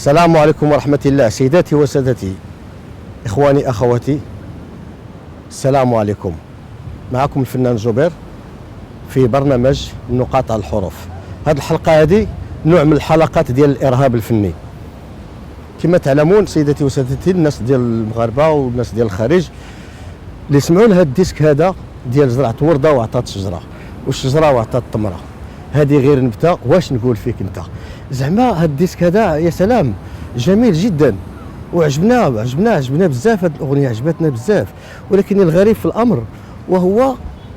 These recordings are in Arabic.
السلام عليكم ورحمة الله. سيداتي وسادتي، إخواني أخواتي، السلام عليكم. معكم الفنان جوبير في برنامج نقاط على الحروف. هذه الحلقة هذه نوع من الحلقات ديال الإرهاب الفني. كما تعلمون سيداتي وسادتي، الناس ديال المغاربة والناس ديال الخارج اللي سمعوا لهذا الديسك هذا ديال زرعت وردة وعطات شجرة والشجرة وعطات تمرة، هذه غير نبتة، واش نقول فيك انت؟ زعما هذا الديسك هذا يا سلام جميل جدا وعجبنا بزاف. هذه الاغنيه عجبتنا بزاف، ولكن الغريب في الامر وهو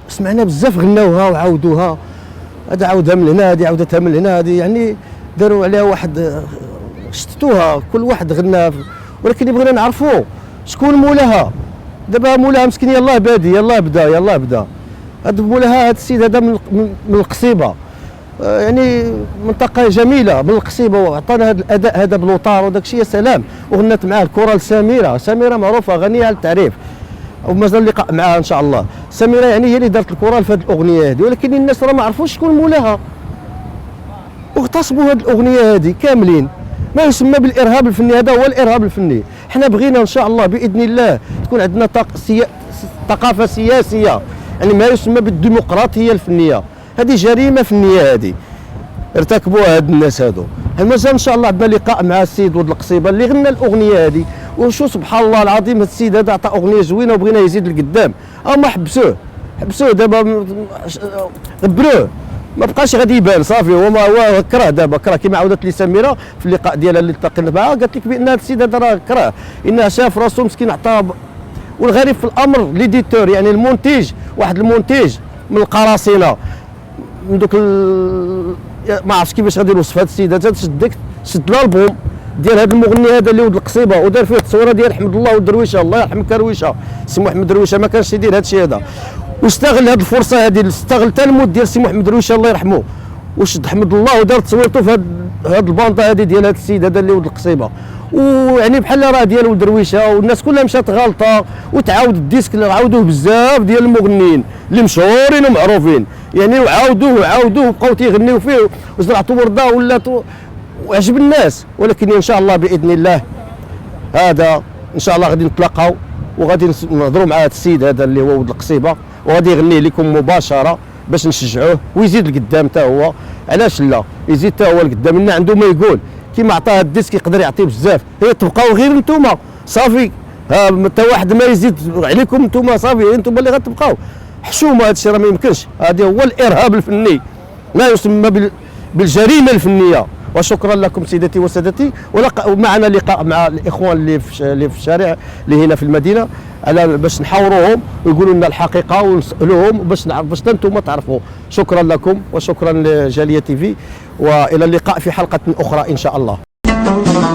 سمعنا بزاف غناوها وعاودوها، هذا عاودها من هنا، هذه عاودتها من هنا، هذه يعني داروا عليها واحد شتتوها، كل واحد غنى، ولكن بغينا نعرفوا شكون مولاها. دابا مولاها مسكين يلاه بادي، يلاه بدا هذا مولاها، هذا السيد هذا من القصيبه، يعني منطقه جميله من القصيبه، وعطانا هذا الاداء هذا بالوتار وداك الشيء يا سلام. وغنت معاه الكورال سميره معروفه غنيه على التعريف، ومازال اللقاء معها ان شاء الله. سميره يعني هي اللي دارت الكورال في هذه الاغنيه هذه، ولكن الناس راه ما عرفوش شكون مولاها، واغتصبوا هذه الاغنيه هذه كاملين. ما يسمى بالارهاب الفني، هذا هو الارهاب الفني. حنا بغينا ان شاء الله باذن الله تكون عندنا ثقافه سياسيه، يعني ما يسمى بالديمقراطيه الفنيه. هذه جريمه فنيه هذه ارتكبوها هاد الناس هادو. مازال ان شاء الله عندنا لقاء مع السيد ولد القصيبه اللي غنى الاغنيه هذه، وشو سبحان الله العظيم، هاد السيد هذا عطى اغنيه زوينه وبغينا يزيد لقدام. اما حبسوه دابا، غبروه، ما بقاش غادي يبان صافي. هو كره دابا، كره كما عاودت لي سميره في اللقاء ديالها اللي التقينا معها، قالت لك بان هذا السيد هذا راه كره، انه شاف راسو مسكين عطاه. والغريب في الامر ليديتور، يعني المونتيج، واحد المونتيج من القراصنه، من دوك ما عرفتش كيفاش غادي نوصف هذا السيد هذا، شد الالبوم ديال هذا المغني هذا اللي ولد القصيبه، ودار فيه التصويره ديال حمد الله والدرويشه، الله يرحمك رويشه، سي محمد درويشه ما كانش يدير هذا الشيء هذا، واستغل هذه الفرصه هذه، استغل حتى الموت ديال سي محمد درويشه الله يرحمه، وشد حمد الله ودار تصويرته في هذه البانطه هذه ديال هذا السيد هذا اللي ولد القصيبه. ويعني بحال راه ديال ولد درويشه، والناس كلها مشات غالطه، وتعاود الديسك اللي عاودوه بزاف ديال المغنيين اللي مشهورين ومعروفين، يعني وعاودوه وبقاو تيغنيو فيه، وزرعتوا ورده ولات وعجب الناس. ولكن ان شاء الله باذن الله هذا ان شاء الله غادي نتلاقاو وغادي نهضروا مع هذا السيد هذا اللي هو ولد القصيبه، وغادي يغني لكم مباشره باش نشجعوه ويزيد لقدام حتى هو. علاش لا يزيد حتى هو لقدام، لان عنده ما يقول. كيما عطاه الديسك يقدر يعطيه بزاف، هي تبقاو غير نتوما صافي، حتى واحد ما يزيد عليكم نتوما صافي، انتوما اللي غتبقاو حشومه. هذا الشيء راه ما يمكنش، هذا هو الارهاب الفني، ما يسمى بالجريمه الفنيه. وشكرا لكم سيدتي وسادتي، ومعنا لقاء مع الاخوان اللي في الشارع اللي هنا في المدينه، على باش نحاوروهم ويقولوا لنا الحقيقه ونسالوهم باش نعرف، باش انتم تعرفوا. شكرا لكم وشكرا لجاليه تي في، والى اللقاء في حلقه اخرى ان شاء الله.